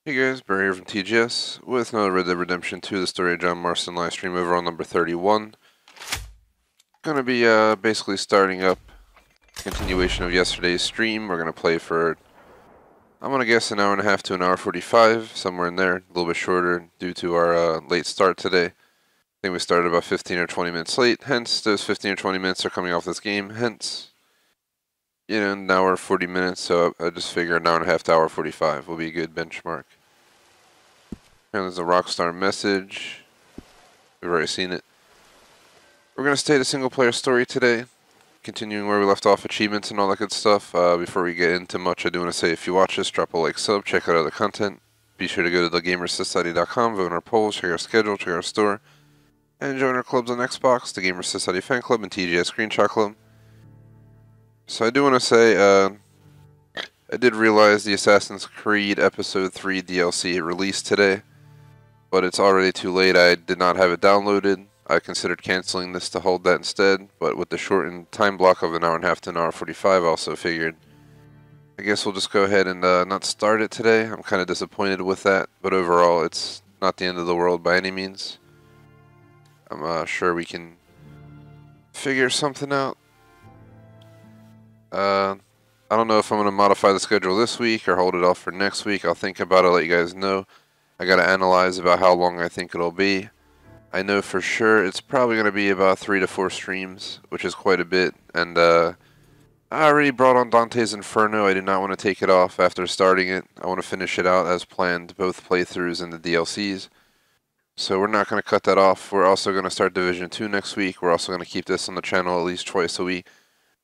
Hey guys, Barry here from TGS with another Red Dead Redemption 2, the story of John Marston live stream over on number 31. Gonna be basically starting up continuation of yesterday's stream. We're gonna play for, I'm gonna guess, an hour and a half to an hour 45, somewhere in there, a little bit shorter due to our late start today. I think we started about 15 or 20 minutes late, hence those 15 or 20 minutes are coming off this game, hence, an hour 40 minutes, so I just figure an hour and a half to hour 45 will be a good benchmark. And there's a Rockstar message. We've already seen it. We're going to stay to single player story today, continuing where we left off, achievements and all that good stuff. Before we get into much, I do want to say if you watch this, drop a like, sub, check out other content. Be sure to go to thegamersociety.com, vote in our polls, check our schedule, check our store, and join our clubs on Xbox, the Gamers Society Fan Club, and TGS Screenshot Club. So I do want to say, I did realize the Assassin's Creed Episode 3 DLC released today, but it's already too late. I did not have it downloaded. I considered canceling this to hold that instead, but with the shortened time block of an hour and a half to an hour 45, I also figured, I guess we'll just go ahead and not start it today. I'm kind of disappointed with that, but overall, it's not the end of the world by any means. I'm sure we can figure something out. I don't know if I'm going to modify the schedule this week or hold it off for next week. I'll think about it, let you guys know. I got to analyze about how long I think it'll be. I know for sure it's probably going to be about 3 to 4 streams, which is quite a bit. And I already brought on Dante's Inferno. I do not want to take it off after starting it. I want to finish it out as planned, both playthroughs and the DLCs. So we're not going to cut that off. We're also going to start Division 2 next week. We're also going to keep this on the channel at least twice a week.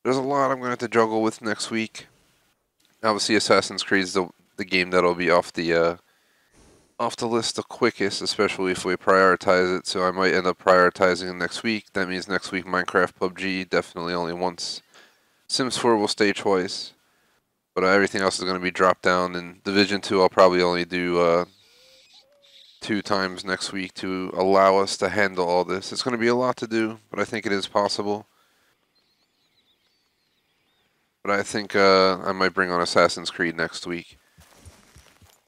There's a lot I'm going to have to juggle with next week. Obviously, Assassin's Creed is the game that'll be off the list the quickest, especially if we prioritize it, so I might end up prioritizing it next week. That means next week Minecraft, PUBG, definitely only once. Sims 4 will stay twice, but everything else is going to be dropped down, and Division 2 I'll probably only do 2 times next week to allow us to handle all this. It's going to be a lot to do, but I think it is possible. But I think I might bring on Assassin's Creed next week.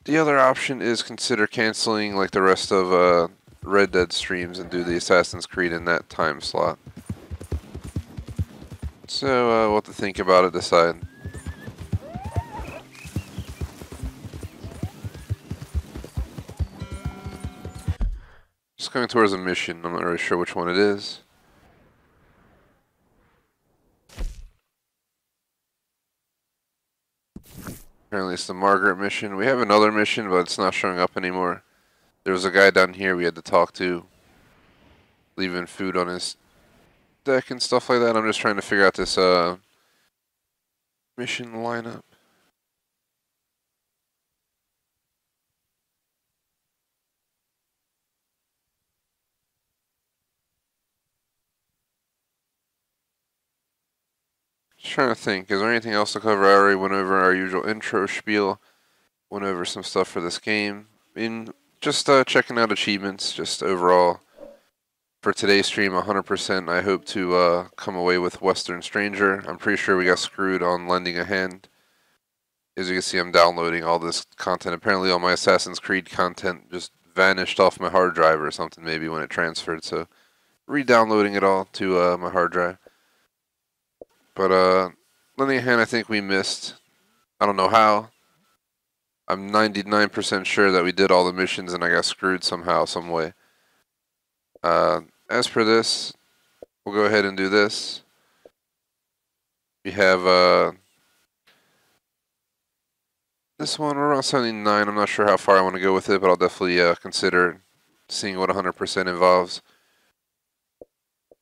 The other option is consider canceling like the rest of Red Dead streams and do the Assassin's Creed in that time slot. So we'll have to think about it, decide. Just going towards a mission, I'm not really sure which one it is. Apparently it's the Margaret mission. We have another mission, but it's not showing up anymore. There was a guy down here we had to talk to, leaving food on his deck and stuff like that. I'm just trying to figure out this mission lineup. Just trying to think, is there anything else to cover? I already went over our usual intro spiel, went over some stuff for this game. Just checking out achievements, just overall. For today's stream, 100%, I hope to come away with Western Stranger. I'm pretty sure we got screwed on lending a hand. As you can see, I'm downloading all this content. Apparently all my Assassin's Creed content just vanished off my hard drive or something maybe when it transferred, so re-downloading it all to my hard drive. But lending a hand I think we missed. I don't know how. I'm 99% sure that we did all the missions and I got screwed somehow, some way. As for this, we'll go ahead and do this. We have this one, we're around 79. I'm not sure how far I want to go with it, but I'll definitely consider seeing what 100% involves.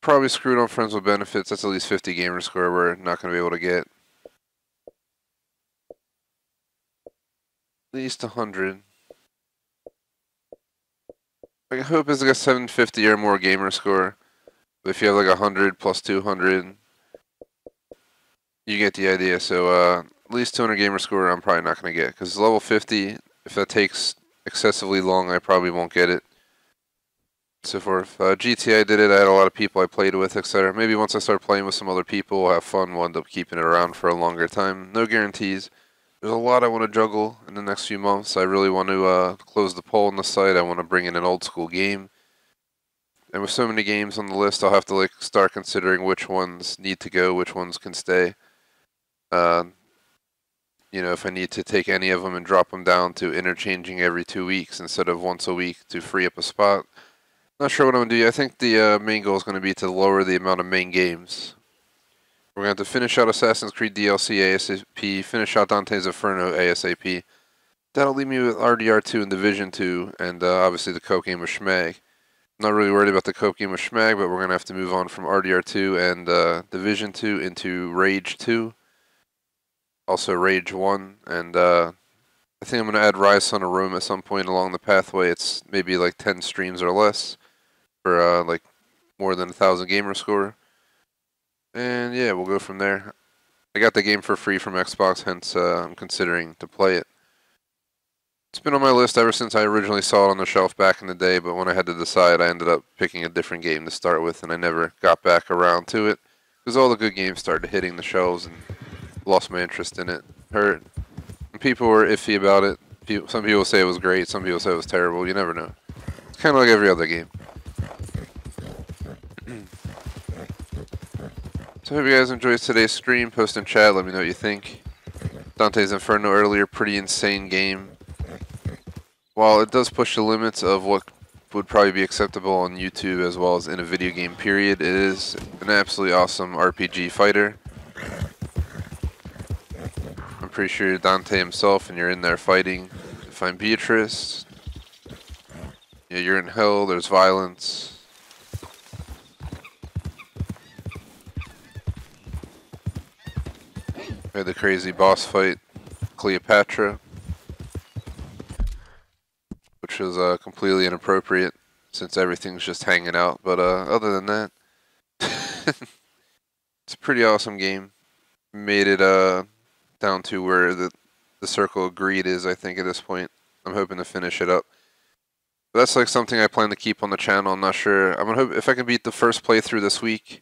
Probably screwed on Friends with Benefits. That's at least 50 gamer score we're not going to be able to get. At least 100. I hope it's like a 750 or more gamer score. But if you have like 100 plus 200, you get the idea. So at least 200 gamer score I'm probably not going to get. Because level 50, if that takes excessively long, I probably won't get it. So forth. GTA did it. I had a lot of people I played with, etc. Maybe once I start playing with some other people, we'll have fun. We'll end up keeping it around for a longer time. No guarantees. There's a lot I want to juggle in the next few months. I really want to close the poll on the site. I want to bring in an old school game. And with so many games on the list, I'll have to like start considering which ones need to go, which ones can stay. You know, if I need to take any of them and drop them down to interchanging every 2 weeks instead of once a week to free up a spot. Not sure what I'm going to do. I think the main goal is going to be to lower the amount of main games. We're going to have to finish out Assassin's Creed DLC ASAP, finish out Dante's Inferno ASAP. That'll leave me with RDR2 and Division 2, and obviously the Coke game of Schmag. I'm not really worried about the Coke game of Schmag, but we're going to have to move on from RDR2 and Division 2 into Rage 2. Also Rage 1, and I think I'm going to add Rise Son of Rome at some point along the pathway. It's maybe like 10 streams or less for like more than 1,000 gamer score. And yeah, we'll go from there. I got the game for free from Xbox, hence I'm considering to play it. It's been on my list ever since I originally saw it on the shelf back in the day, but when I had to decide, I ended up picking a different game to start with, and I never got back around to it because all the good games started hitting the shelves and lost my interest in it. Heard people were iffy about it. Some people say it was great, some people say it was terrible. You never know. It's kind of like every other game. So I hope you guys enjoyed today's stream. Post in chat, let me know what you think. Dante's Inferno earlier, pretty insane game. While it does push the limits of what would probably be acceptable on YouTube as well as in a video game period, it is an absolutely awesome RPG fighter. I'm pretty sure you're Dante himself and you're in there fighting to find Beatrice. Yeah, you're in hell, there's violence. We had the crazy boss fight, Cleopatra, which was completely inappropriate since everything's just hanging out. But other than that, it's a pretty awesome game. Made it down to where the Circle of Greed is, I think, at this point. I'm hoping to finish it up. But that's like something I plan to keep on the channel. I'm not sure. I'm gonna hope if I can beat the first playthrough this week,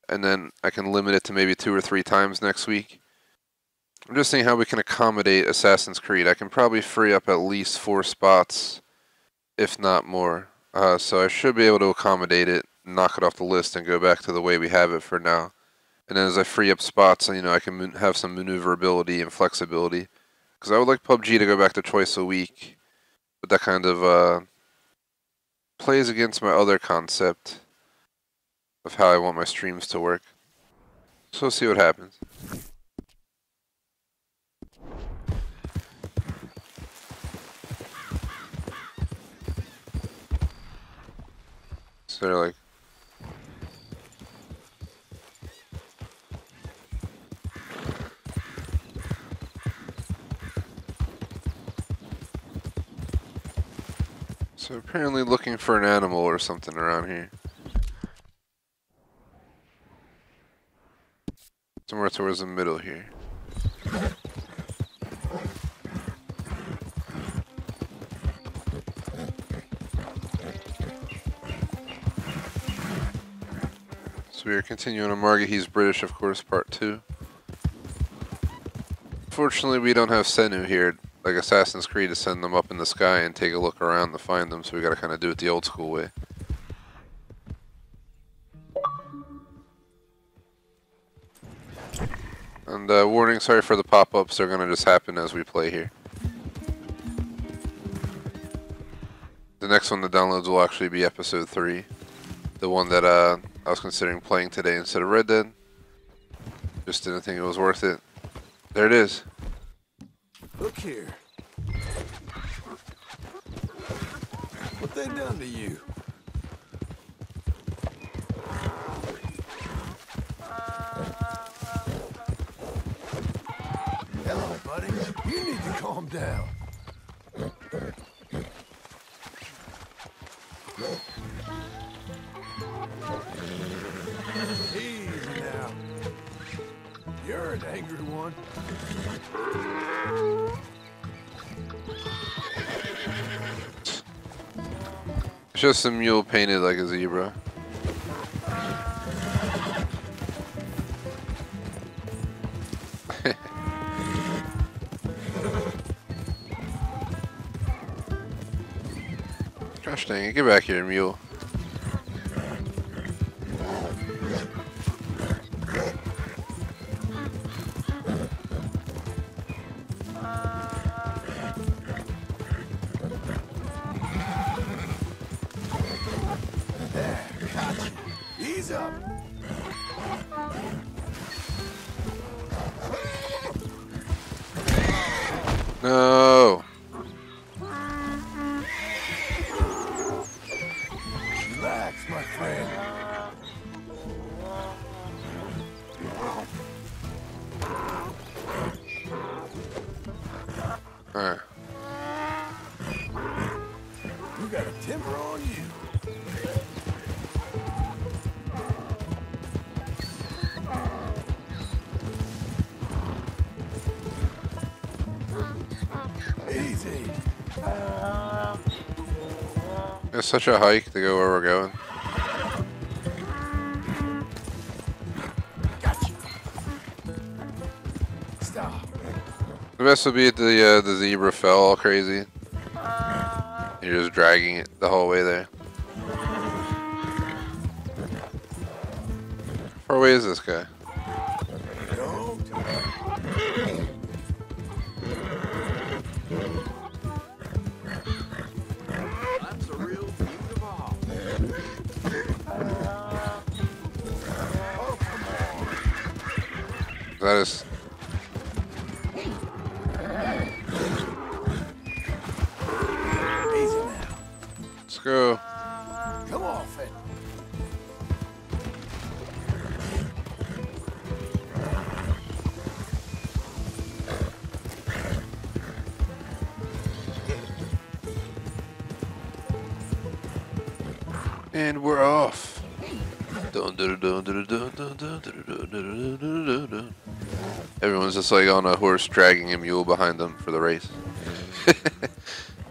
and then I can limit it to maybe 2 or 3 times next week. I'm just seeing how we can accommodate Assassin's Creed. I can probably free up at least 4 spots, if not more. So I should be able to accommodate it, knock it off the list, and go back to the way we have it for now. And then as I free up spots, you know, I can have some maneuverability and flexibility. Because I would like PUBG to go back to twice a week, but that kind of plays against my other concept of how I want my streams to work. So we'll see what happens. So they're like, so apparently looking for an animal or something around here. Somewhere towards the middle here. We are continuing on Margit. He's British, of course, part 2. Fortunately, we don't have Senu here, like Assassin's Creed, to send them up in the sky and take a look around to find them, so we gotta kind of do it the old school way. And warning, sorry for the pop-ups, they're gonna just happen as we play here. The next one, the downloads, will actually be episode 3. The one that I was considering playing today instead of Red Dead. Just didn't think it was worth it. There it is. Look here. What they done to you? Hello, buddy. You need to calm down. Easy now. You're an angry one. It's just a mule painted like a zebra. Gosh dang it, get back here, mule. Ease up. No. Relax, my friend. Alright. You got a temper on you. Easy. It's such a hike to go where we're going. Gotcha. Stop. The best would be if the zebra fell all crazy. You're just dragging it the whole way there. How far away is this guy? Don't. That's a real beautiful. Oh, come on. That is. Easy now. Let's go. Come off it. And we're off. Everyone's just like on a horse dragging a mule behind them for the race.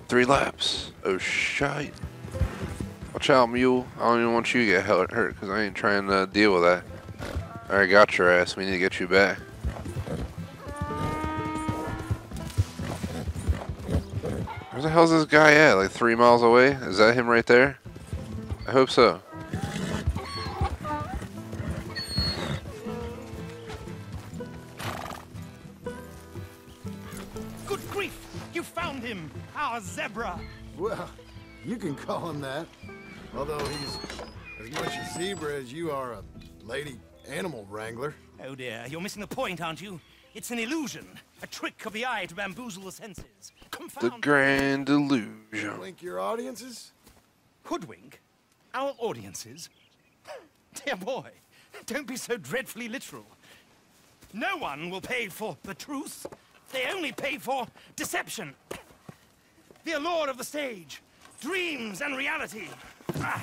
3 laps. Oh shite. Watch out, mule. I don't even want you to get hurt because I ain't trying to deal with that. Alright, got your ass. We need to get you back. Where the hell's this guy at? Like 3 miles away? Is that him right there? I hope so. Good grief! You found him! Our zebra! Well, you can call him that. Although he's as much a zebra as you are a lady animal wrangler. Oh dear, you're missing the point, aren't you? It's an illusion. A trick of the eye to bamboozle the senses. The Confound grand illusion. Link your audiences? Hoodwink? Our audiences? Dear boy, don't be so dreadfully literal. No one will pay for the truth. They only pay for deception. The allure of the stage, dreams and reality. Ah.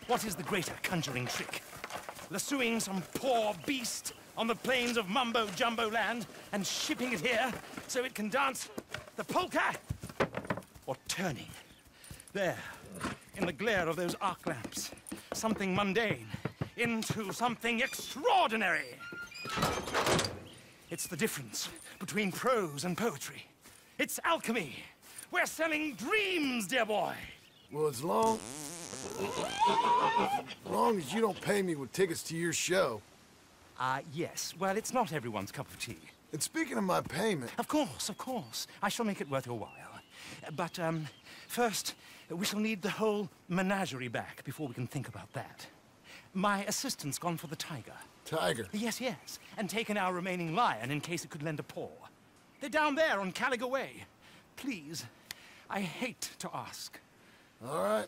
What is the greater conjuring trick? Lassoing some poor beast on the plains of mumbo-jumbo land and shipping it here so it can dance the polka? Or turning, there, in the glare of those arc lamps, something mundane into something extraordinary? It's the difference between prose and poetry. It's alchemy. We're selling dreams, dear boy. Well, as long as you don't pay me with tickets to your show. Yes. Well, it's not everyone's cup of tea. And speaking of my payment, Of course. I shall make it worth your while. But, first, we shall need the whole menagerie back before we can think about that. My assistant's gone for the tiger. Tiger. Yes. And taken our remaining lion in case it could lend a paw. They're down there on Caliga Way. Please, I hate to ask. All right,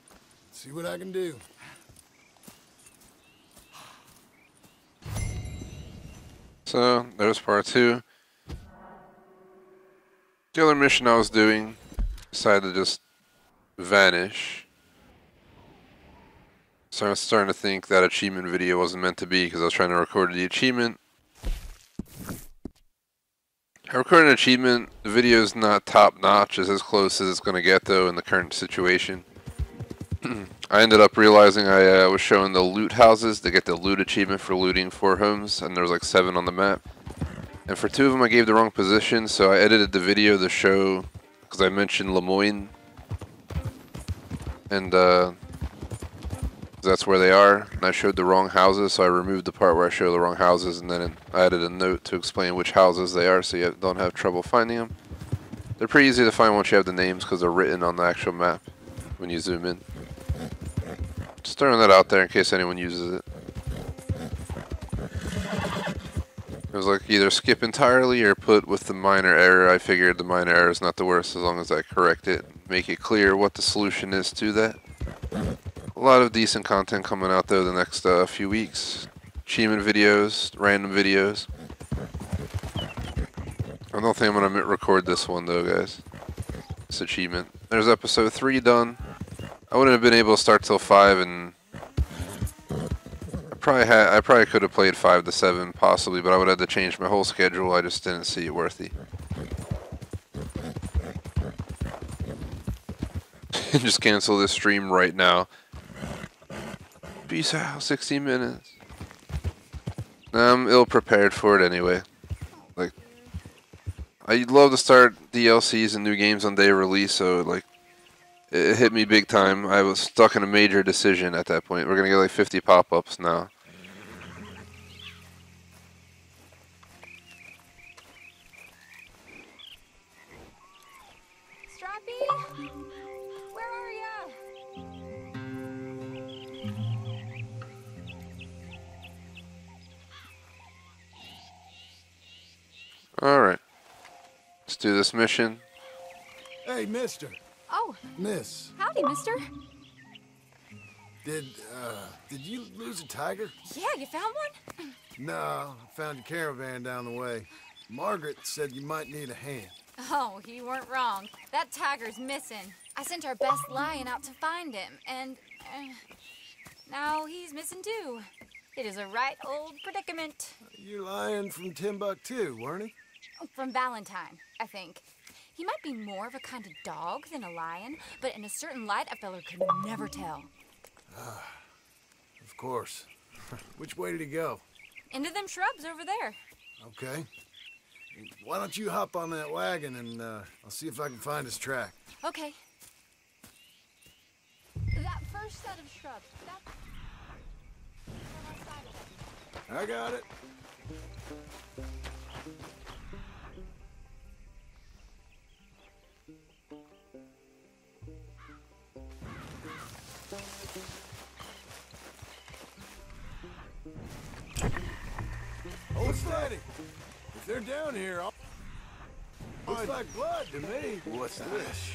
see what I can do. So, there's part 2. The other mission I was doing decided to just vanish. So I was starting to think that achievement video wasn't meant to be because I was trying to record the achievement. I recorded an achievement. The video is not top notch. It's as close as it's going to get though in the current situation. I ended up realizing I was showing the loot houses to get the loot achievement for looting 4 homes, and there was like 7 on the map. And for 2 of them I gave the wrong position, so I edited the video to show, because I mentioned Lemoyne. and that's where they are. And I showed the wrong houses, so I removed the part where I show the wrong houses, and then I added a note to explain which houses they are, so you don't have trouble finding them. They're pretty easy to find once you have the names, because they're written on the actual map when you zoom in. Just throwing that out there in case anyone uses it. It was like either skip entirely or put with the minor error. I figured the minor error is not the worst as long as I correct it. Make it clear what the solution is to that. A lot of decent content coming out though the next few weeks. Achievement videos, random videos. I don't think I'm going to record this one though, guys. This achievement. There's episode 3 done. I wouldn't have been able to start till 5, and I probably could have played 5 to 7 possibly, but I would have had to change my whole schedule. I just didn't see it worthy. Just cancel this stream right now. Peace out. 16 minutes. I'm ill prepared for it anyway. Like, I'd love to start DLCs and new games on day of release, so like it hit me big time. I was stuck in a major decision at that point. We're gonna get like 50 pop-ups now. Strappy, where are ya? Alright. Let's do this mission. Hey, mister. Oh. Miss. Howdy, mister. Did you lose a tiger? Yeah, you found one? No, I found your caravan down the way. Margaret said you might need a hand. Oh, you weren't wrong. That tiger's missing. I sent our best lion out to find him, and now he's missing too. It is a right old predicament. You're lion from Timbuktu, weren't he? From Valentine, I think. He might be more of a kind of dog than a lion, but in a certain light, a feller could never tell. Of course. Which way did he go? Into them shrubs over there. Okay. Why don't you hop on that wagon and I'll see if I can find his track. Okay. That first set of shrubs, that's on our side of it. I got it. Hold steady. If they're down here, looks like blood to me. What's this?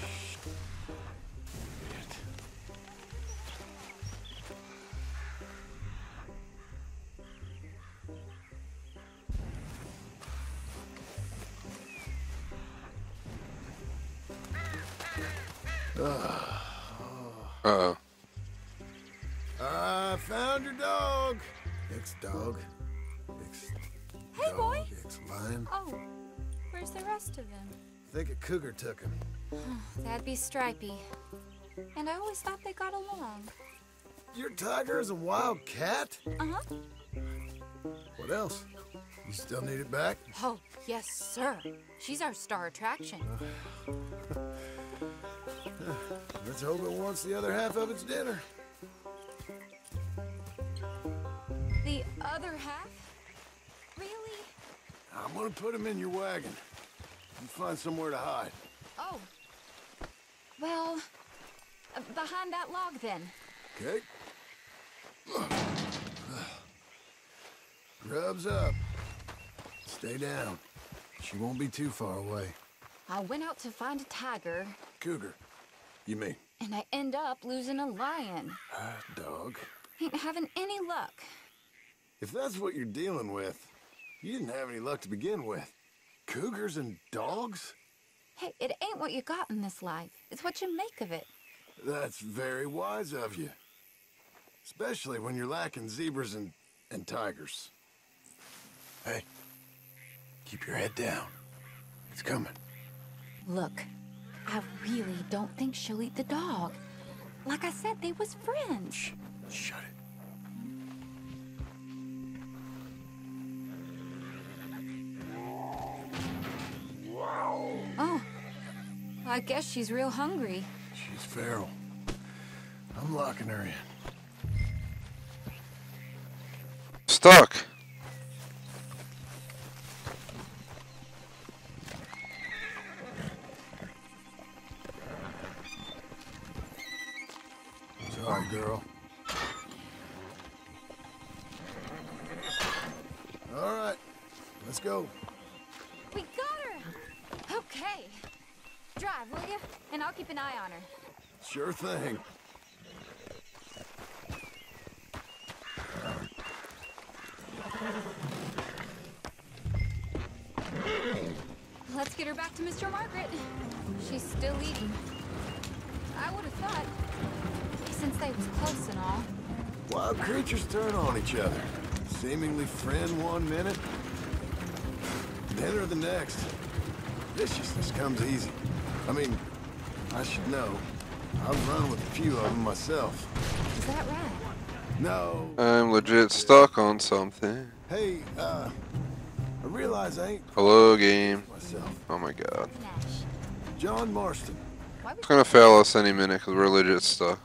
Uh-oh. I found your dog. Ex-dog. Hey, boy. Ex-lion. Oh, where's the rest of them? I think a cougar took him. That'd be Stripey. And I always thought they got along. Your tiger is a wild cat? Uh-huh. What else? You still need it back? Oh, yes, sir. She's our star attraction. Let's hope it wants the other half of its dinner. The other half? Really? I'm gonna put him in your wagon. You find somewhere to hide. Oh. Well, behind that log then. Okay. Grub's up. Stay down. She won't be too far away. I went out to find a tiger. Cougar, you mean? And I end up losing a lion. Dog. Ain't having any luck. If that's what you're dealing with, you didn't have any luck to begin with. Cougars and dogs? Hey, it ain't what you got in this life. It's what you make of it. That's very wise of you. Especially when you're lacking zebras and tigers. Hey, keep your head down. It's coming. Look, I really don't think she'll eat the dog. Like I said, they was friends. Shh, shut it. Oh, I guess she's real hungry. She's feral. I'm locking her in. Stuck. Sorry, girl. All right, let's go. We got her! Okay. Drive, will you? And I'll keep an eye on her. Sure thing. Let's get her back to Mr. Margaret. She's still eating. I would have thought, since they was close and all. Wild creatures turn on each other. Seemingly friend one minute, dinner the next. Viciousness comes easy. I mean, I should know. I've run with a few of them myself. Is that right? No. I'm legit stuck on something. Hey, I realize I ain't Hello, game. myself. Oh my god. Nash. John Marston. Why would It's gonna fail us any minute because we're legit stuck.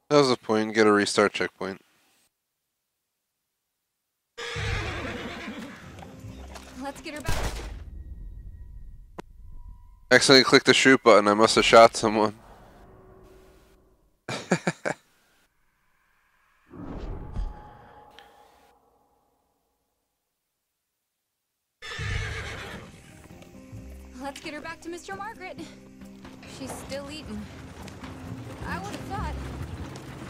That was the point. Get a restart checkpoint. Let's get her back. Accidentally clicked the shoot button. I must have shot someone. Let's get her back to Mr. Margaret. She's still eating. I would have thought,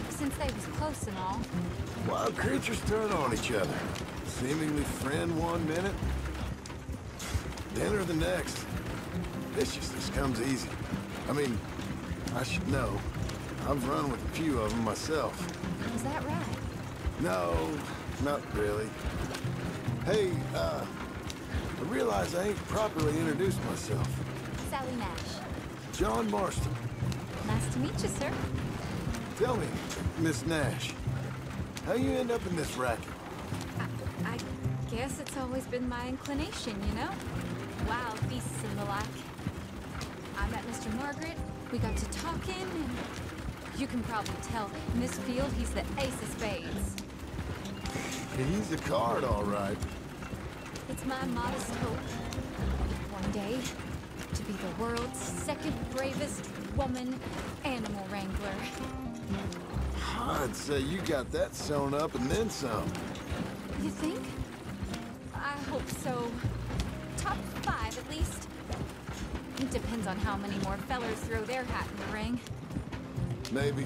since they was close and all. Wild creatures turn on each other. Seemingly friend one minute, dinner the next. Viciousness comes easy. I mean, I should know. I've run with a few of them myself. Is that right? No, not really. Hey, I realize I ain't properly introduced myself. Sally Nash. John Marston. Nice to meet you, sir. Tell me, Miss Nash, how you end up in this racket? I guess it's always been my inclination, you know? Wild beasts and the like. I met Mr. Margaret, we got to talking, and you can probably tell in this field he's the ace of spades. He's a card, all right. It's my modest hope, one day, to be the world's second bravest woman animal wrangler. I'd say you got that sewn up and then some. You think? I hope so. Top 5, at least. It depends on how many more fellers throw their hat in the ring. Maybe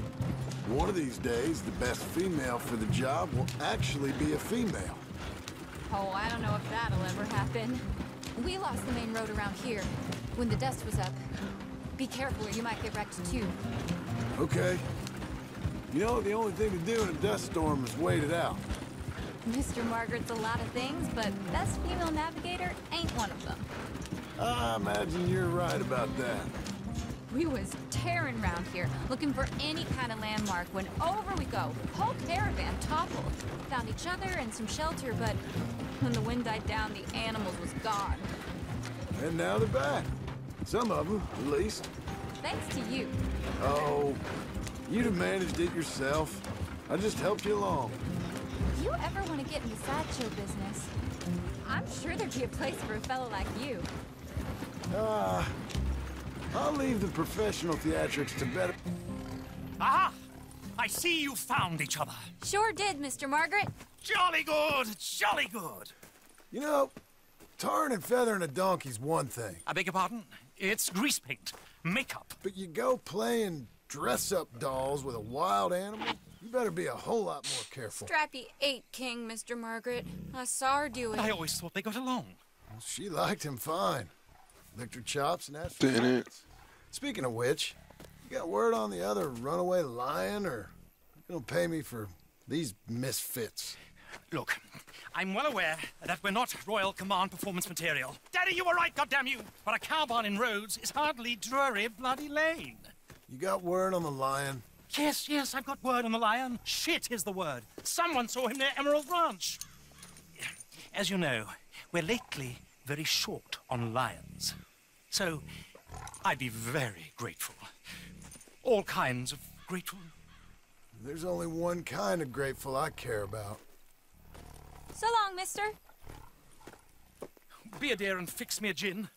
one of these days, the best female for the job will actually be a female. Oh, I don't know if that'll ever happen. We lost the main road around here when the dust was up. Be careful or you might get wrecked too. Okay. You know, the only thing to do in a dust storm is wait it out. Mr. Margaret's a lot of things, but best female navigator ain't one of them. I imagine you're right about that. We was tearing around here, looking for any kind of landmark when over we go. Whole caravan toppled. Found each other and some shelter, but when the wind died down, the animals was gone. And now they're back. Some of them, at least. Thanks to you. Oh, you'd have managed it yourself. I just helped you along. If you ever want to get into sideshow business, I'm sure there'd be a place for a fellow like you. I'll leave the professional theatrics to better... Aha! I see you found each other. Sure did, Mr. Margaret. Jolly good, jolly good. You know, tarring and feathering a donkey's one thing. I beg your pardon? It's grease paint, makeup. But you go playing dress-up dolls with a wild animal, you better be a whole lot more careful. Stripey ate King, Mr. Margaret. I saw her do it. I always thought they got along. Well, she liked him fine. Licked her chops and asked for Didn't it? seconds. Speaking of which, you got word on the other runaway lion or You don't pay me for these misfits. Look, I'm well aware that we're not Royal Command performance material. Daddy, you were right, goddammit you! But a cow barn in Rhodes is hardly Drury Bloody Lane. You got word on the lion? Yes, I've got word on the lion. Shit is the word. Someone saw him near Emerald Ranch. As you know, we're lately very short on lions. So, I'd be very grateful. All kinds of grateful. There's only one kind of grateful I care about. So long, mister. Be a dear and fix me a gin.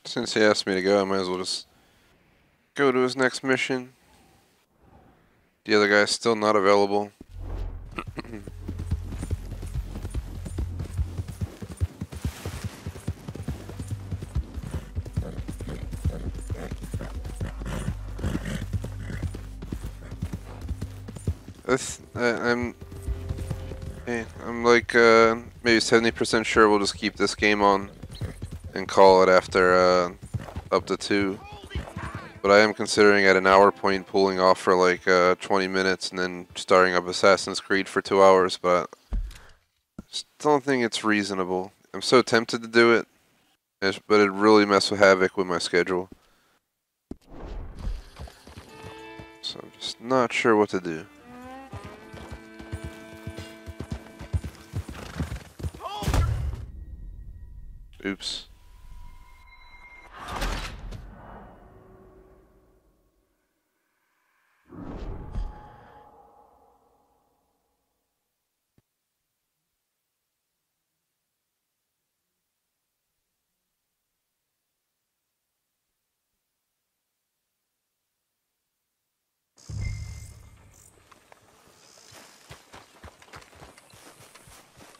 Since he asked me to go, I might as well just go to his next mission. The other guy's still not available. I'm like maybe 70% sure we'll just keep this game on and call it after up to 2. But I am considering at an hour point pulling off for like 20 minutes and then starting up Assassin's Creed for 2 hours, but I just don't think it's reasonable. I'm so tempted to do it, but it'd really mess with havoc with my schedule. So I'm just not sure what to do. Oops.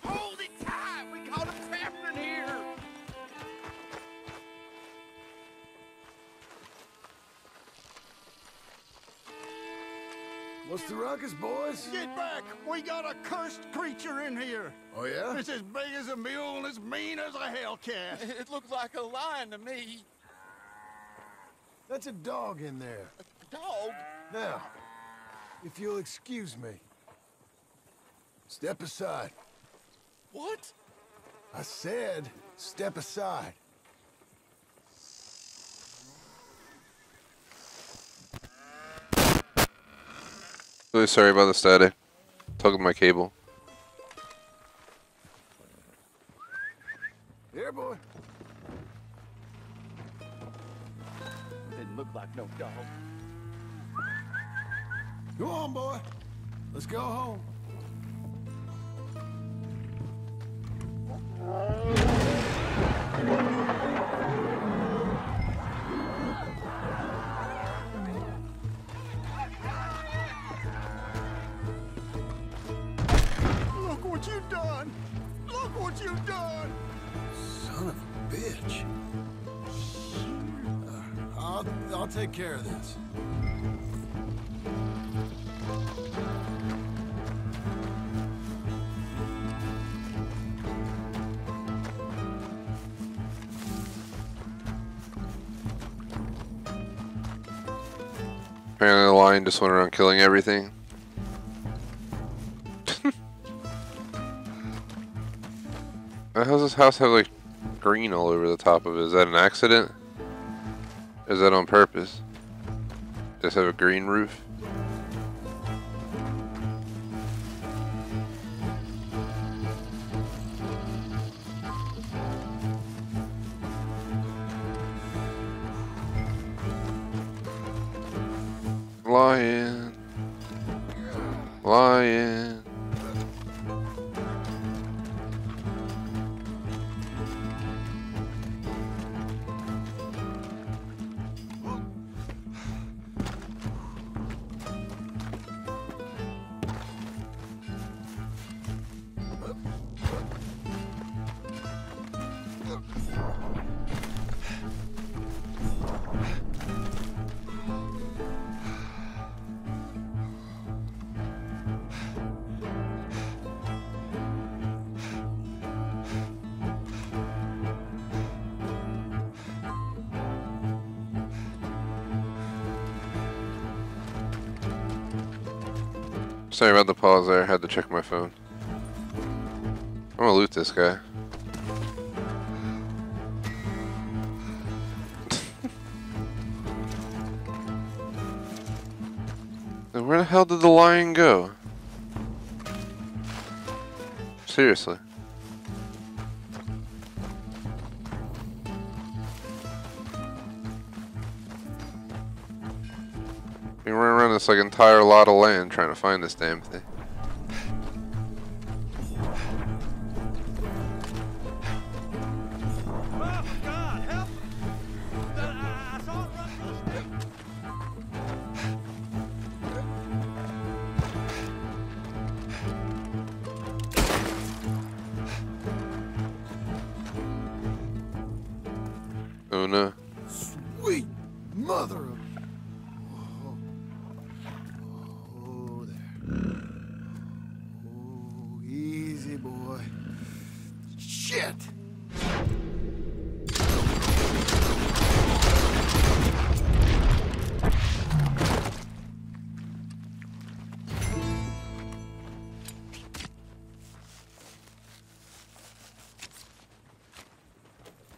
Hold it tight! We got a crafter here! What's the ruckus, boys? Get back! We got a cursed creature in here. Oh, yeah? It's as big as a mule and as mean as a hellcat. It looks like a lion to me. That's a dog in there. A dog? Now, if you'll excuse me. Step aside. What? I said, step aside. Really sorry about the static. Tugging my cable. Here, boy. Didn't look like no dog. Go on, boy. Let's go home. Look what you've done! Look what you've done! Son of a bitch. I'll take care of this. Apparently the lion just went around killing everything. How does this house have like green all over the top of it? Is that an accident? Or is that on purpose? Does it have a green roof? Lion. Lion. Sorry about the pause there. I had to check my phone. I'm gonna loot this guy. And where the hell did the lion go? Seriously. We run around this like entire lot of land trying to find this damn thing. Oh, God, help! I saw it run. Oh no. Sweet mother of... Oh, there. Oh, easy, boy. Shit!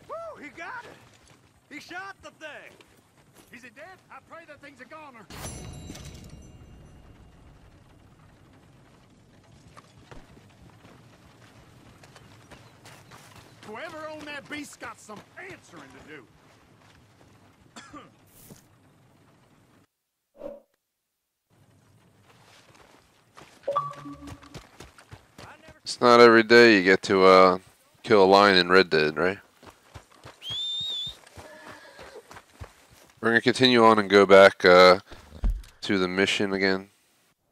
Woo, he got it! He shot the thing! Is it dead? I pray that thing's a goner. Whoever owned that beast's got some answering to do. It's not every day you get to kill a lion in Red Dead, right? We're gonna continue on and go back to the mission again,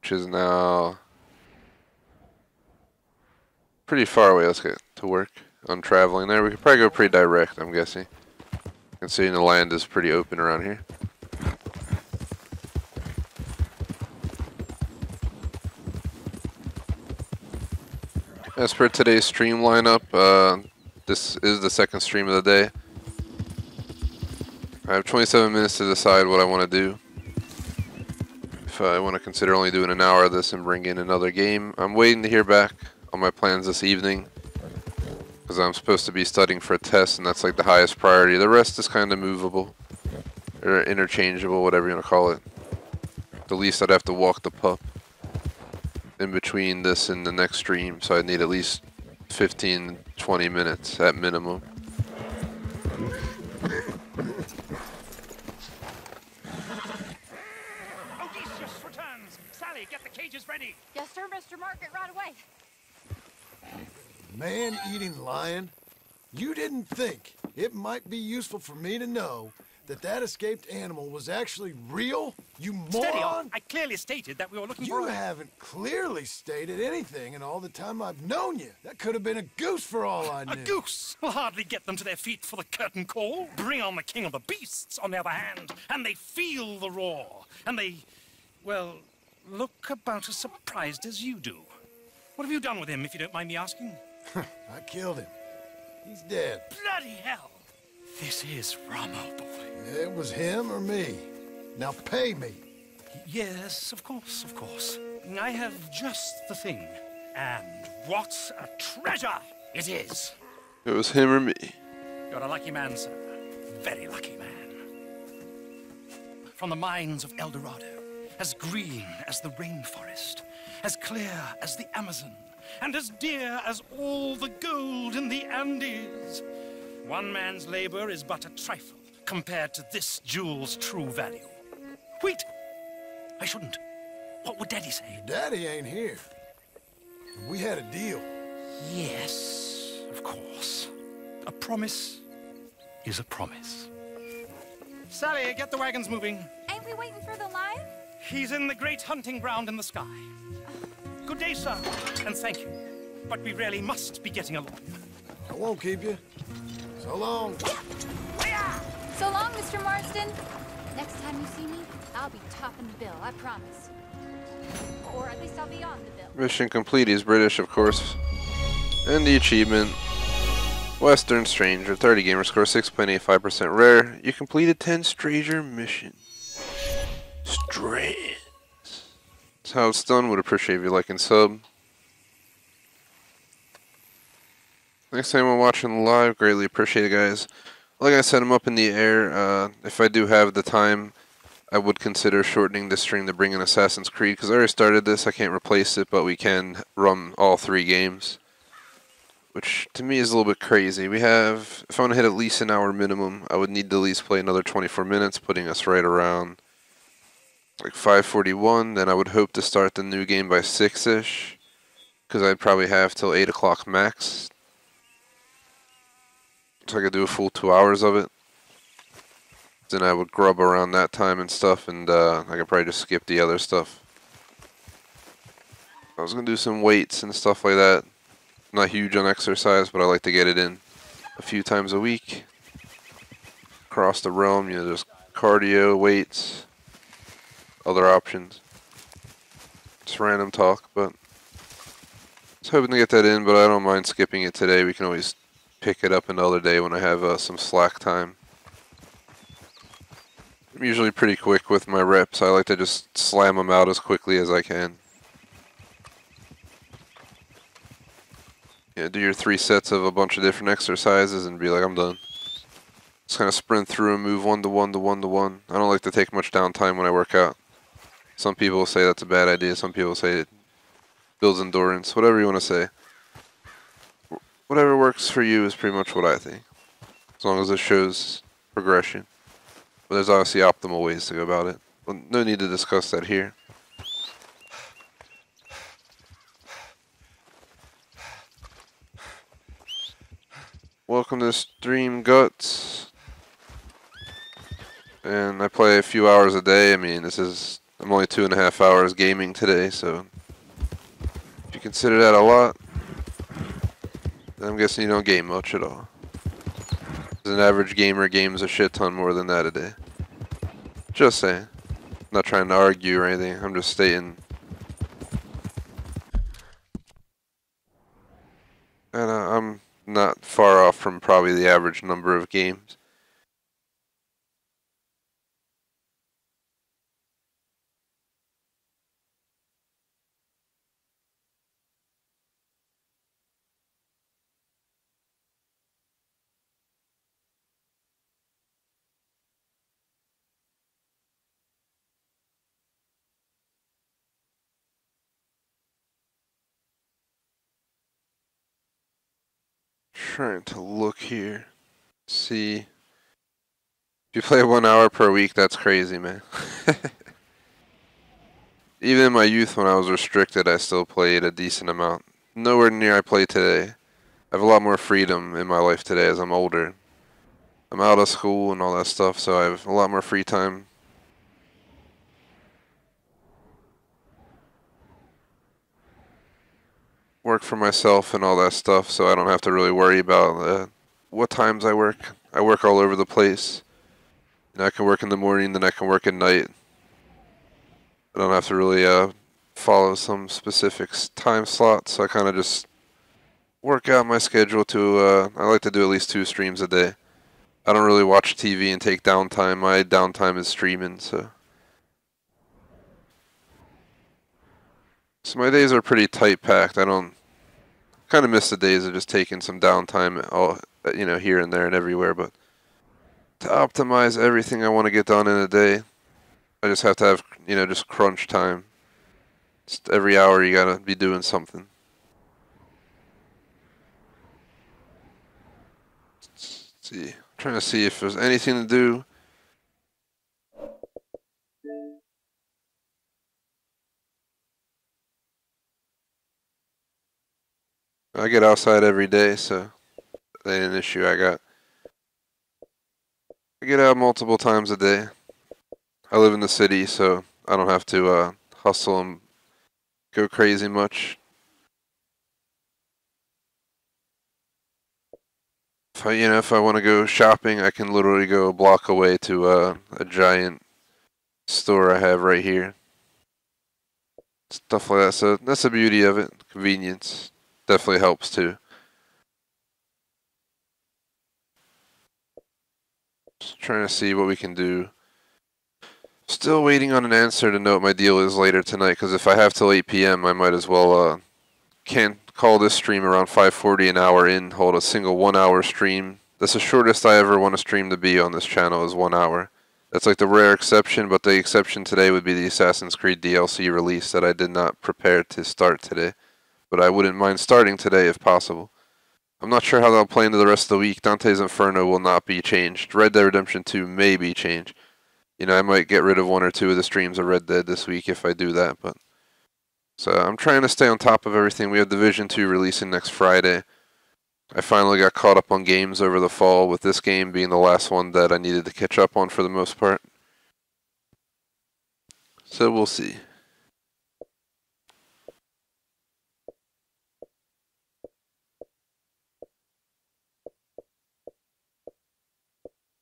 which is now pretty far away. Let's get to work on traveling there. We could probably go pretty direct, I'm guessing, considering the land is pretty open around here. As per today's stream lineup, this is the second stream of the day. I have 27 minutes to decide what I want to do. If I want to consider only doing an hour of this and bring in another game. I'm waiting to hear back on my plans this evening, because I'm supposed to be studying for a test, and that's like the highest priority. The rest is kind of movable, or interchangeable, whatever you want to call it. The least I'd have to walk the pup in between this and the next stream, so I'd need at least 15-20 minutes at minimum. Odysseus returns. Sally, get the cages ready. Yes, sir, Mr. Margaret, right away. Man-eating lion? You didn't think it might be useful for me to know that that escaped animal was actually real? You Steady moron! on. I clearly stated that we were looking for You a... haven't clearly stated anything in all the time I've known you. That could have been a goose for all I knew. A goose will hardly get them to their feet for the curtain call. Bring on the king of the beasts, on the other hand, and they feel the roar. And they, well, look about as surprised as you do. What have you done with him, if you don't mind me asking? I killed him. He's dead. Bloody hell! This is Ramo, boy. It was him or me. Now pay me. Yes, of course, of course. I have just the thing. And what a treasure it is! It was him or me. You're a lucky man, sir. Very lucky man. From the mines of El Dorado, as green as the rainforest, as clear as the Amazon, and as dear as all the gold in the Andes. One man's labor is but a trifle compared to this jewel's true value. Wait! I shouldn't. What would Daddy say? Daddy ain't here. We had a deal. Yes, of course. A promise is a promise. Sally, get the wagons moving. Ain't we waiting for the lion? He's in the great hunting ground in the sky. Good day, sir, and thank you. But we really must be getting along. I won't keep you. So long. So long, Mr. Marston. Next time you see me, I'll be topping the bill, I promise. Or at least I'll be on the bill. Mission complete. He's British, of course. And the achievement: Western Stranger, 30 gamer score, 6.85% rare. You completed 10 Stranger missions. Strange. That's how it's done. Would appreciate if you like and sub. Next time I'm watching live, greatly appreciate it, guys. Like I said, I'm up in the air. If I do have the time, I would consider shortening this stream to bring in Assassin's Creed, because I already started this. I can't replace it, but we can run all 3 games, which to me is a little bit crazy. We have, if I want to hit at least an hour minimum, I would need to at least play another 24 minutes, putting us right around like 5:41. Then I would hope to start the new game by 6-ish, because I'd probably have till 8 o'clock max. So I could do a full 2 hours of it. Then I would grub around that time and stuff, and I could probably just skip the other stuff. I was going to do some weights and stuff like that. Not huge on exercise, but I like to get it in a few times a week. Across the realm, you know, there's cardio, weights, other options. Just random talk, but I was hoping to get that in, but I don't mind skipping it today. We can always pick it up another day when I have some slack time. I'm usually pretty quick with my reps. I like to just slam them out as quickly as I can. Yeah, do your 3 sets of a bunch of different exercises and be like, I'm done. Just kind of sprint through and move 1 to 1 to 1 to 1. I don't like to take much downtime when I work out. Some people say that's a bad idea. Some people say it builds endurance. Whatever you want to say. Whatever works for you is pretty much what I think. As long as it shows progression. But there's obviously optimal ways to go about it. Well, no need to discuss that here. Welcome to Stream Guts. And I play a few hours a day. I mean, I'm only 2.5 hours gaming today, so if you consider that a lot, then I'm guessing you don't game much at all. An average gamer games a shit ton more than that a day. Just saying. I'm not trying to argue or anything. I'm just stating. And I'm not far off from probably the average number of games. Trying to look here. See. If you play 1 hour per week, that's crazy, man. Even in my youth, when I was restricted, I still played a decent amount. Nowhere near I play today. I have a lot more freedom in my life today as I'm older. I'm out of school and all that stuff, so I have a lot more free time. Work for myself and all that stuff, so I don't have to really worry about what times I work. I work all over the place. And I can work in the morning, then I can work at night. I don't have to really follow some specific time slot, so I kind of just work out my schedule to, I like to do at least 2 streams a day. I don't really watch TV and take downtime. My downtime is streaming, so. So my days are pretty tight packed. I don't kind of miss the days of just taking some downtime, all, you know, here and there and everywhere. But to optimize everything I want to get done in a day, I just have to have, you know, just crunch time. Just every hour you gotta be doing something. Let's see, trying to see if there's anything to do. I get outside every day, so that ain't an issue I got. I get out multiple times a day. I live in the city, so I don't have to hustle and go crazy much. If I want to go shopping, I can literally go a block away to a giant store I have right here. Stuff like that. So that's the beauty of it. Convenience definitely helps too. Just trying to see what we can do Still waiting on an answer to know what my deal is later tonight, because if I have till 8 p.m., I might as well can't call this stream around 5:40 an hour in, hold a single 1 hour stream. That's the shortest I ever want a stream to be on this channel is 1 hour. That's like the rare exception, but the exception today would be the Assassin's Creed DLC release that I did not prepare to start today. But I wouldn't mind starting today if possible. I'm not sure how that'll play into the rest of the week. Dante's Inferno will not be changed. Red Dead Redemption 2 may be changed. You know, I might get rid of 1 or 2 of the streams of Red Dead this week if I do that, but so I'm trying to stay on top of everything. We have Division 2 releasing next Friday. I finally got caught up on games over the fall, with this game being the last one that I needed to catch up on for the most part. So we'll see.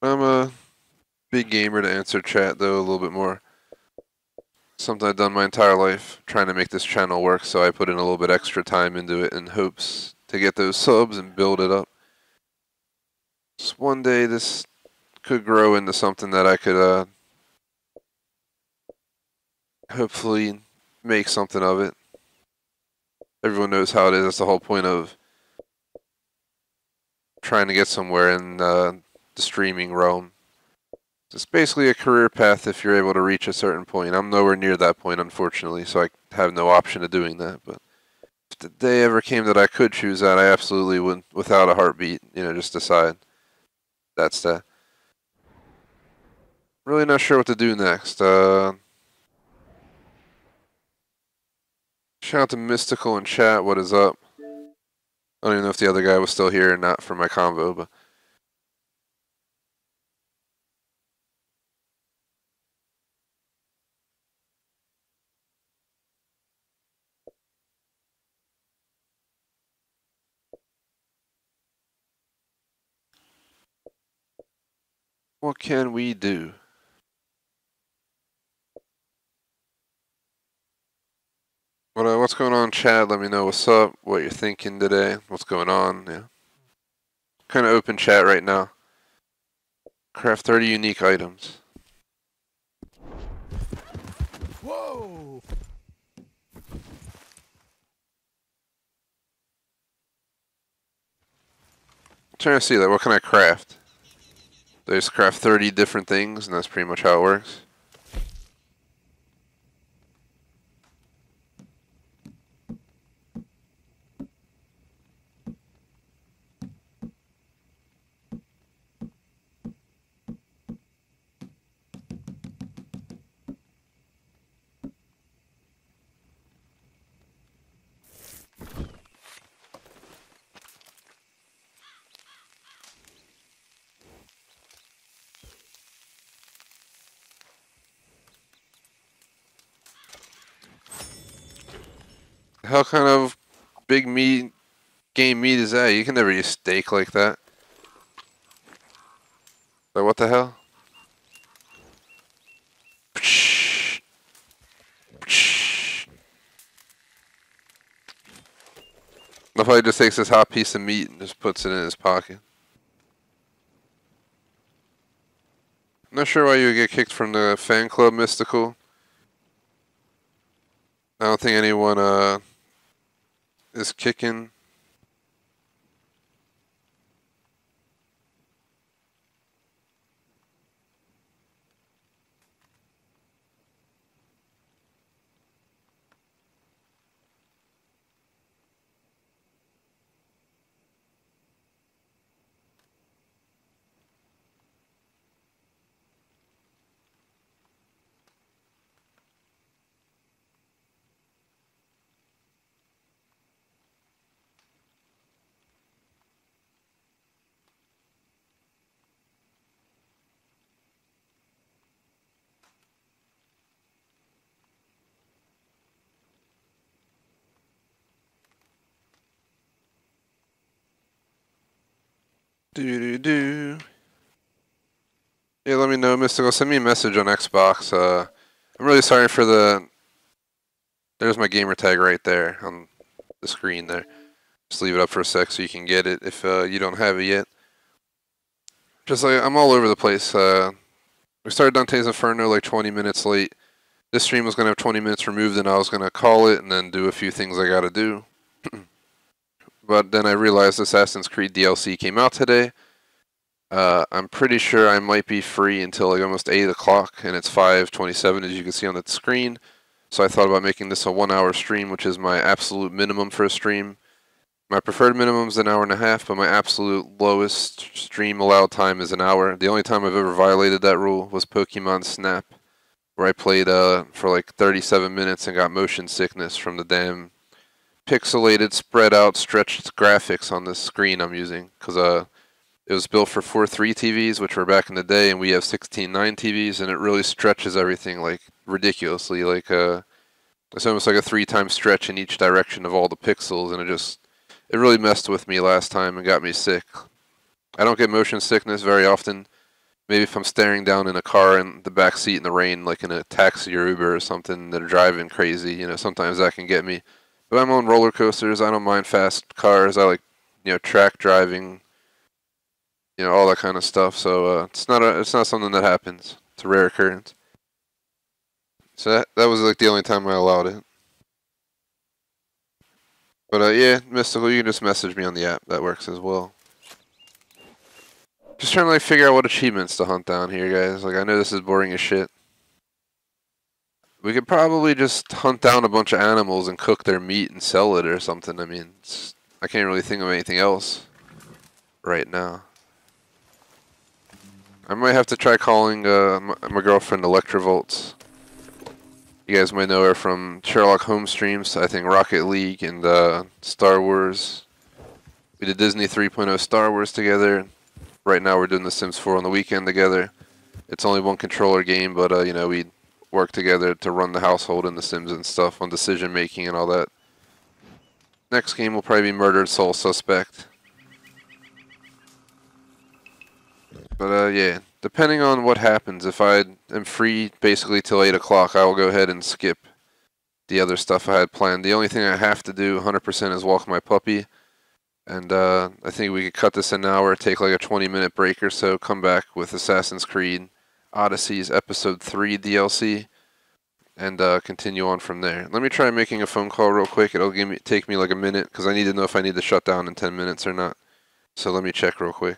I'm a big gamer to answer chat, though, a little bit more. Something I've done my entire life, trying to make this channel work, so I put in a little bit extra time into it in hopes to get those subs and build it up. So one day this could grow into something that I could hopefully make something of it. Everyone knows how it is. That's the whole point of trying to get somewhere in the streaming realm. It's basically a career path if you're able to reach a certain point. I'm nowhere near that point, unfortunately, so I have no option of doing that. But if the day ever came that I could choose that, I absolutely would, without a heartbeat, just decide that's that. Really not sure what to do next. Shout out to Mystical in chat. What is up? I don't even know if the other guy was still here or not for my convo, but what can we do? What's going on, chat? Let me know what's up, what you're thinking today, what's going on. Yeah, kind of open chat right now. Craft 30 unique items. Whoa! I'm trying to see that. What can I craft? They just craft 30 different things, and that's pretty much how it works. The hell kind of big meat, game meat is that? You can never use steak like that. Like, what the hell? He probably just takes this hot piece of meat and just puts it in his pocket. I'm not sure why you would get kicked from the fan club, Mystical. I don't think anyone is kicking. Do. Yeah, let me know, Mystical. Send me a message on Xbox. I'm really sorry for the... There's my gamer tag right there on the screen there. Just leave it up for a sec so you can get it if you don't have it yet. Just like, I'm all over the place. We started Dante's Inferno like 20 minutes late. This stream was going to have 20 minutes removed, and I was going to call it and then do a few things I got to do. But then I realized Assassin's Creed DLC came out today. I'm pretty sure I might be free until like almost 8 o'clock, and it's 5:27 as you can see on the screen. So I thought about making this a 1-hour stream, which is my absolute minimum for a stream. My preferred minimum is an hour and a half, but my absolute lowest stream allowed time is an hour. The only time I've ever violated that rule was Pokemon Snap, where I played for like 37 minutes and got motion sickness from the damn pixelated, spread out, stretched graphics on the screen I'm using. Because it was built for 4:3 TVs, which were back in the day, and we have 16:9 TVs, and it really stretches everything like ridiculously. Like it's almost like a 3-time stretch in each direction of all the pixels, and it really messed with me last time and got me sick. I don't get motion sickness very often. Maybe if I'm staring down in a car in the back seat in the rain, like in a taxi or Uber or something, that are driving crazy, sometimes that can get me. But I'm on roller coasters. I don't mind fast cars. I like, track driving, all that kind of stuff. So it's not something that happens. It's a rare occurrence. So that was like the only time I allowed it. But yeah, Mystical, you can just message me on the app. That works as well. Just trying to like figure out what achievements to hunt down here, guys. Like I know this is boring as shit. We could probably just hunt down a bunch of animals and cook their meat and sell it or something. I mean, I can't really think of anything else right now. I might have to try calling my girlfriend Electrovolts. You guys might know her from Sherlock Holmes streams, I think Rocket League and Star Wars. We did Disney 3.0 Star Wars together. Right now we're doing The Sims 4 on the weekend together. It's only one controller game, but we work together to run the household in The Sims and stuff on decision making and all that. Next game will probably be Murdered Soul Suspect. But yeah, depending on what happens, if I am free basically till 8 o'clock, I will go ahead and skip the other stuff I had planned. The only thing I have to do 100% is walk my puppy. And I think we could cut this an hour, take like a 20-minute break or so, come back with Assassin's Creed Odyssey's Episode 3 DLC, and continue on from there. Let me try making a phone call real quick. It'll take me like a minute, because I need to know if I need to shut down in 10 minutes or not. So let me check real quick.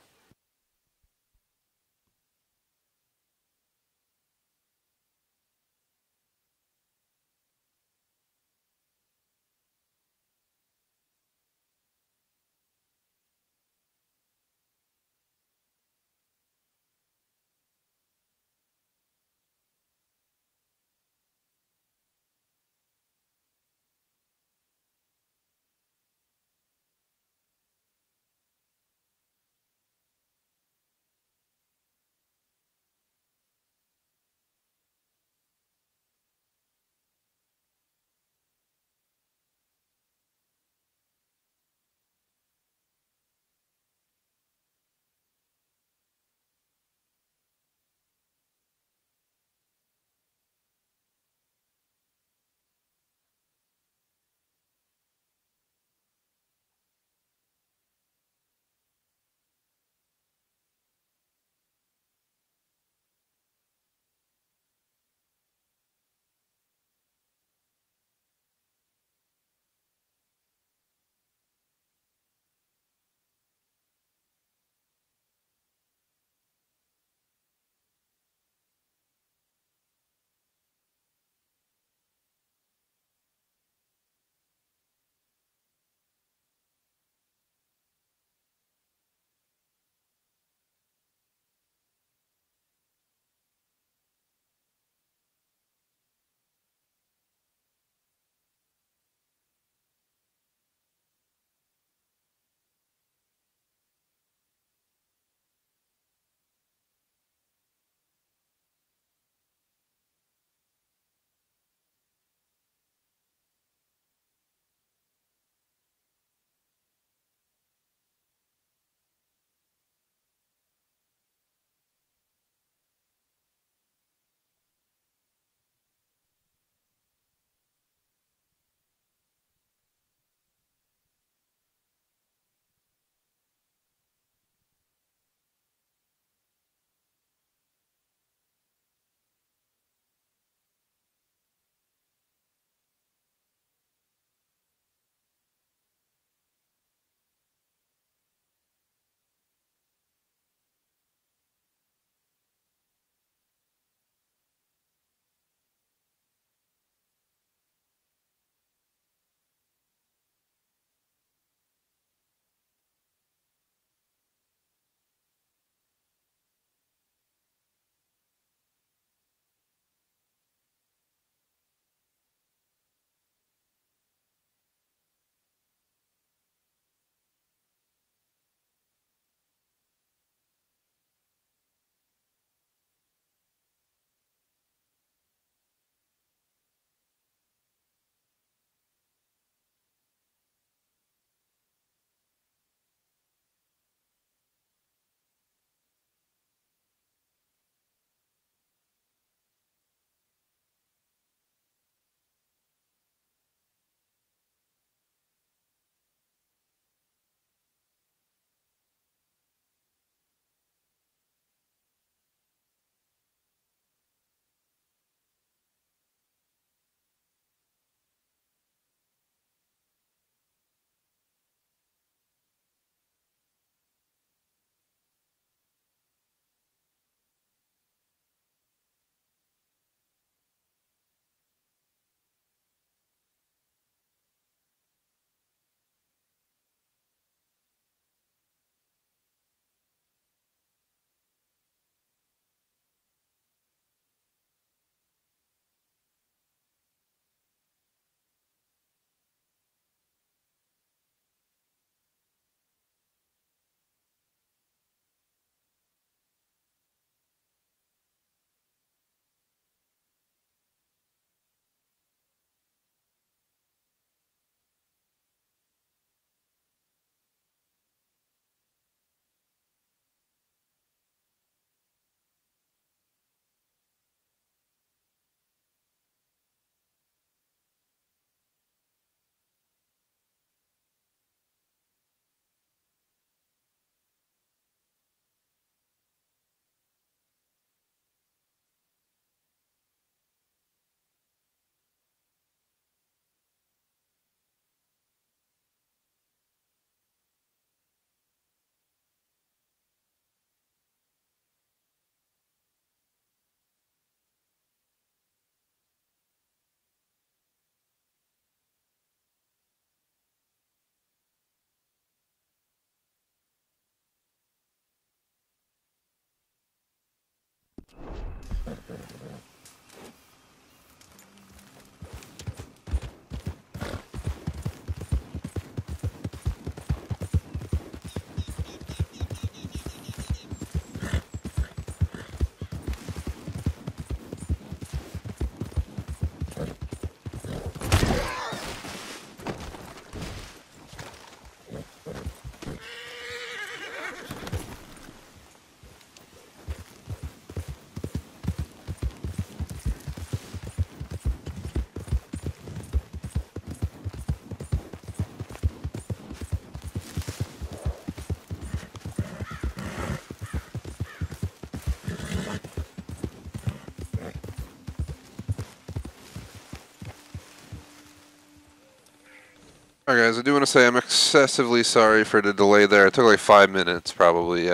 Alright guys, I do want to say I'm excessively sorry for the delay there. It took like 5 minutes probably.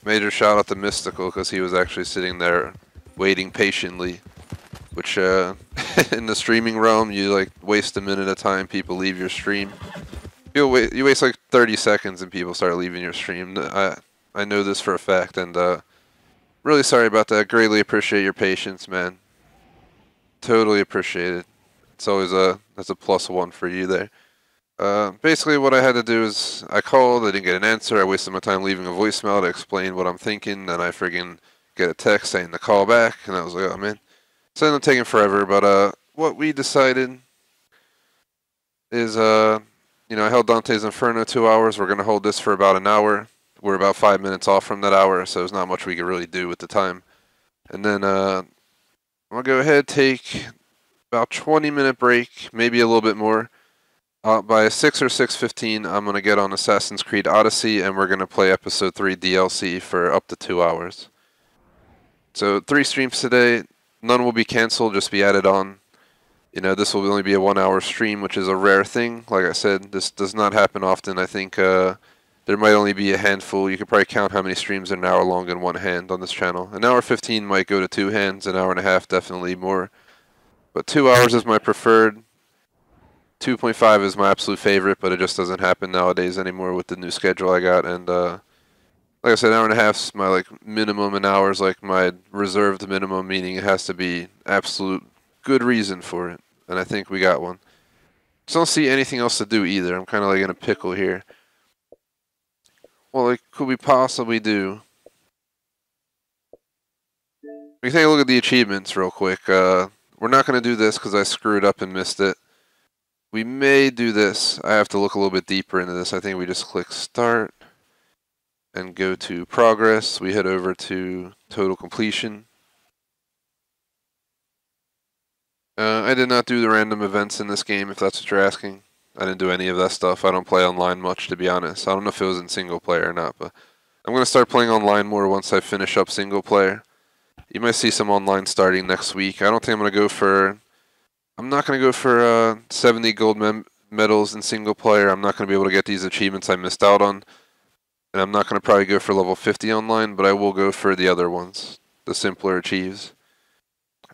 Major shout out to Mystical because he was actually sitting there waiting patiently. Which in the streaming realm, you like waste a minute at a time, people leave your stream. You waste like 30 seconds and people start leaving your stream. I know this for a fact, and really sorry about that. Greatly appreciate your patience, man. Totally appreciate it. It's always that's a +1 for you there. Basically what I had to do is I called, I didn't get an answer, I wasted my time leaving a voicemail to explain what I'm thinking, and I friggin' get a text saying to call back, and I was like, oh man. So it ended up taking forever, but what we decided is, you know, I held Dante's Inferno 2 hours, we're gonna hold this for about an hour. We're about 5 minutes off from that hour, so there's not much we could really do with the time. And then I'm gonna go ahead, take about 20-minute break, maybe a little bit more. By 6 or 6:15, I'm going to get on Assassin's Creed Odyssey, and we're going to play Episode 3 DLC for up to 2 hours. So 3 streams today. None will be canceled, just be added on. You know, this will only be a 1-hour stream, which is a rare thing. Like I said, this does not happen often. I think there might only be a handful. You could probably count how many streams are an hour long in one hand on this channel. An hour 15 might go to 2 hands, an hour and a half definitely more. But 2 hours is my preferred. 2.5 is my absolute favorite, but it just doesn't happen nowadays anymore with the new schedule I got. And like I said, an hour and a half is my like minimum, an hour is like my reserved minimum, meaning it has to be absolute good reason for it. And I think we got one. Just don't see anything else to do either. I'm kind of like in a pickle here. Well, like, could we possibly do? We can take a look at the achievements real quick. We're not going to do this because I screwed up and missed it. We may do this. I have to look a little bit deeper into this. I think we just click start and go to progress. We head over to total completion. I did not do the random events in this game, if that's what you're asking. I didn't do any of that stuff. I don't play online much, to be honest. I don't know if it was in single player or not, but I'm going to start playing online more once I finish up single player. You might see some online starting next week. I don't think I'm going to go for... I'm not going to go for 70 gold medals in single player. I'm not going to be able to get these achievements I missed out on. And I'm not going to probably go for level 50 online, but I will go for the other ones, the simpler achieves.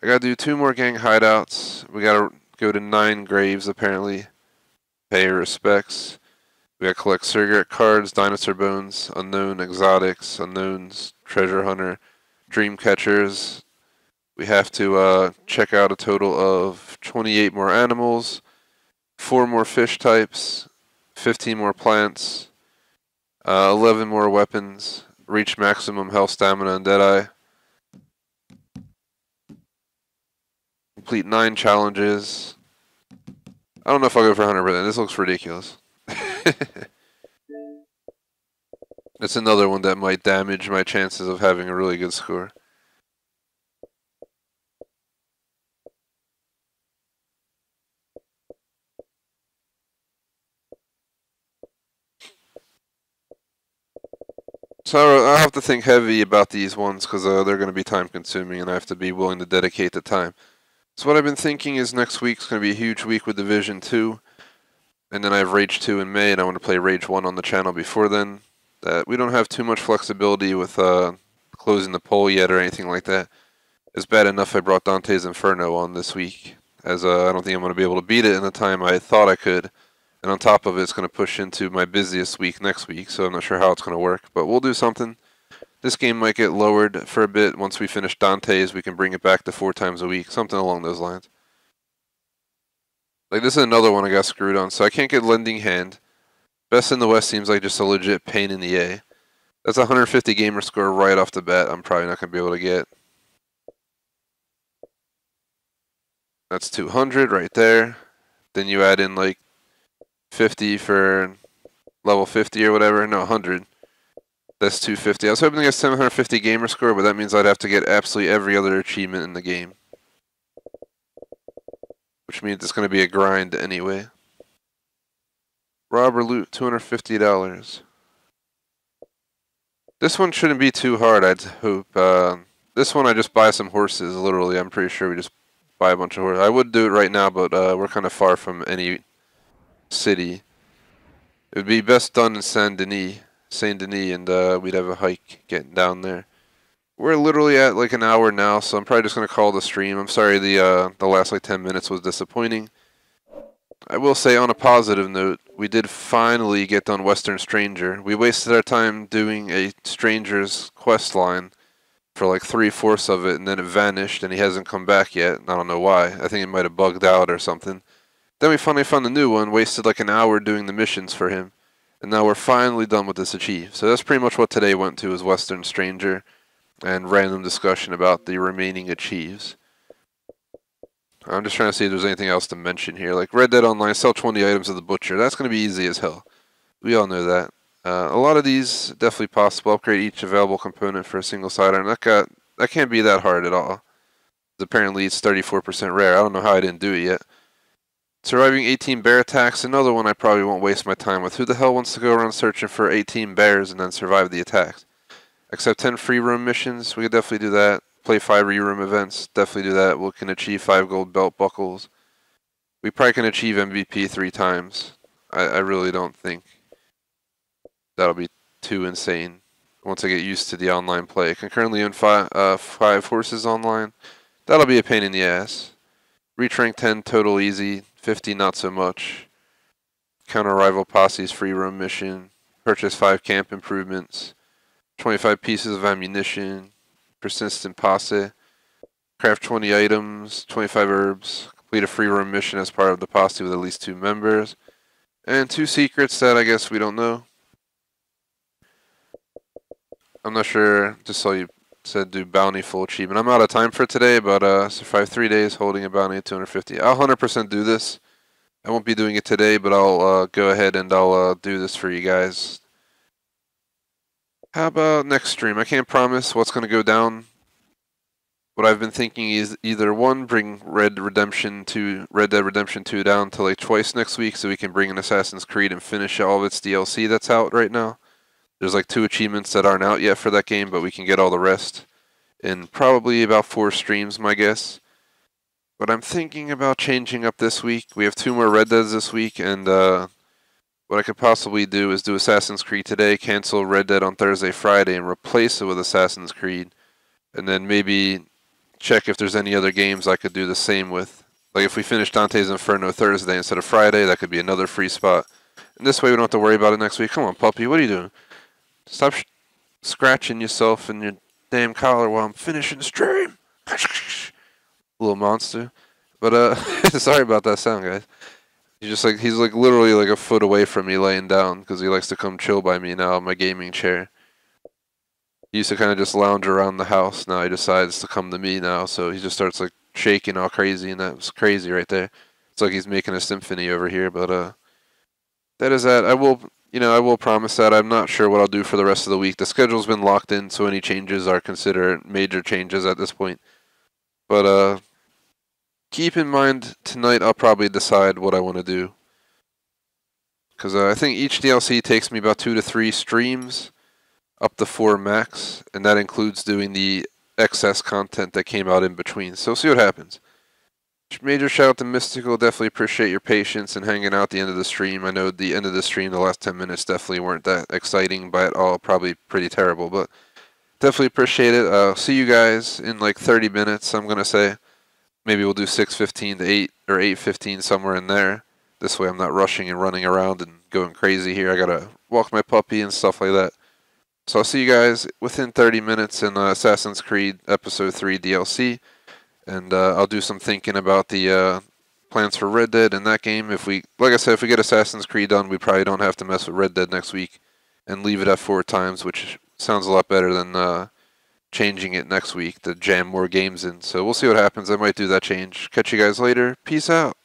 I got to do 2 more gang hideouts. We got to go to 9 graves, apparently. Pay your respects. We got to collect cigarette cards, dinosaur bones, unknown exotics, unknowns, treasure hunter, dream catchers. We have to check out a total of 28 more animals, 4 more fish types, 15 more plants, 11 more weapons, reach maximum health, stamina, and deadeye. Complete 9 challenges. I don't know if I'll go for 100%. This looks ridiculous. It's another one that might damage my chances of having a really good score. So I have to think heavy about these ones because they're going to be time consuming and I have to be willing to dedicate the time. So what I've been thinking is next week's going to be a huge week with Division 2. And then I have Rage 2 in May and I want to play Rage 1 on the channel before then. That we don't have too much flexibility with closing the poll yet or anything like that. It's bad enough I brought Dante's Inferno on this week, as I don't think I'm going to be able to beat it in the time I thought I could. And on top of it, it's going to push into my busiest week next week, so I'm not sure how it's going to work. But we'll do something. This game might get lowered for a bit. Once we finish Dante's, we can bring it back to 4 times a week, something along those lines. Like, this is another one I got screwed on, so I can't get Lending Hand. Best in the West seems like just a legit pain in the A. That's a 150 gamer score right off the bat I'm probably not going to be able to get. That's 200 right there. Then you add in like 50 for level 50 or whatever. No, 100. That's 250. I was hoping to get 750 gamer score, but that means I'd have to get absolutely every other achievement in the game. Which means it's going to be a grind anyway. Rob or loot, $250. This one shouldn't be too hard, I'd hope. This one I just buy some horses, literally. I'm pretty sure we just buy a bunch of horses. I would do it right now, but we're kind of far from any city. It would be best done in Saint Denis, and we'd have a hike getting down there. We're literally at like an hour now, so I'm probably just gonna call the stream. I'm sorry the last like 10 minutes was disappointing. I will say on a positive note, we did finally get done Western Stranger. We wasted our time doing a Stranger's quest line for like 3/4 of it, and then it vanished, and he hasn't come back yet. I don't know why. I think it might have bugged out or something. Then we finally found a new one, wasted like an hour doing the missions for him, and now we're finally done with this achieve. So that's pretty much what today went to, is Western Stranger and random discussion about the remaining achieves. I'm just trying to see if there's anything else to mention here. Like Red Dead Online, sell 20 items at the butcher. That's going to be easy as hell. We all know that. A lot of these definitely possible. Upgrade each available component for a single sidearm. That can't be that hard at all. Apparently it's 34% rare. I don't know how I didn't do it yet. Surviving 18 bear attacks. Another one I probably won't waste my time with. Who the hell wants to go around searching for 18 bears and then survive the attacks? Accept 10 free roam missions. We could definitely do that. Play 5 re-room events. Definitely do that. We can achieve 5 gold belt buckles. We probably can achieve MVP 3 times. I really don't think that'll be too insane once I get used to the online play. I can currently own 5 horses online. That'll be a pain in the ass. Reach rank 10 total easy. 50 not so much. Counter rival posse's free roam mission. Purchase 5 camp improvements. 25 pieces of ammunition. Persistent posse. Craft 20 items. 25 herbs. Complete a free roam mission as part of the posse with at least 2 members. And 2 secrets that I guess we don't know. I'm not sure. Just saw you said do bounty full achievement. I'm out of time for today, but survive 3 days holding a bounty at 250. I'll 100% do this. I won't be doing it today, but I'll go ahead and I'll do this for you guys. How about next stream? I can't promise what's going to go down. What I've been thinking is either one, bring Red Dead Redemption 2 down to like twice next week so we can bring in Assassin's Creed and finish all of its DLC that's out right now. There's like 2 achievements that aren't out yet for that game, but we can get all the rest in probably about 4 streams, my guess. But I'm thinking about changing up this week. We have 2 more Red Deads this week, and what I could possibly do is do Assassin's Creed today, cancel Red Dead on Thursday, Friday, and replace it with Assassin's Creed. And then maybe check if there's any other games I could do the same with. Like if we finish Dante's Inferno Thursday instead of Friday, that could be another free spot. And this way we don't have to worry about it next week. Come on, puppy, what are you doing? Stop scratching yourself in your damn collar while I'm finishing the stream. Little monster. But sorry about that sound, guys. He's like literally like a foot away from me laying down because he likes to come chill by me now in my gaming chair. He used to kind of just lounge around the house. Now he decides to come to me now, so he just starts like shaking all crazy, and that was crazy right there. It's like he's making a symphony over here, but that is that. I will promise that. I'm not sure what I'll do for the rest of the week. The schedule's been locked in, so any changes are considered major changes at this point. But keep in mind, tonight I'll probably decide what I want to do. Because I think each DLC takes me about 2 to 3 streams, up to 4 max, and that includes doing the excess content that came out in between. So see what happens. Major shout out to Mystical. Definitely appreciate your patience and hanging out at the end of the stream. I know the end of the stream, the last 10 minutes definitely weren't that exciting by at all. Probably pretty terrible, but definitely appreciate it. See you guys in like 30 minutes, I'm going to say. Maybe we'll do 6:15 to 8 or 8:15, somewhere in there. This way I'm not rushing and running around and going crazy here. I got to walk my puppy and stuff like that. So I'll see you guys within 30 minutes in Assassin's Creed Episode 3 DLC. And I'll do some thinking about the plans for Red Dead in that game. Like I said, if we get Assassin's Creed done, we probably don't have to mess with Red Dead next week and leave it at 4 times, which sounds a lot better than changing it next week to jam more games in. So we'll see what happens. I might do that change. Catch you guys later. Peace out.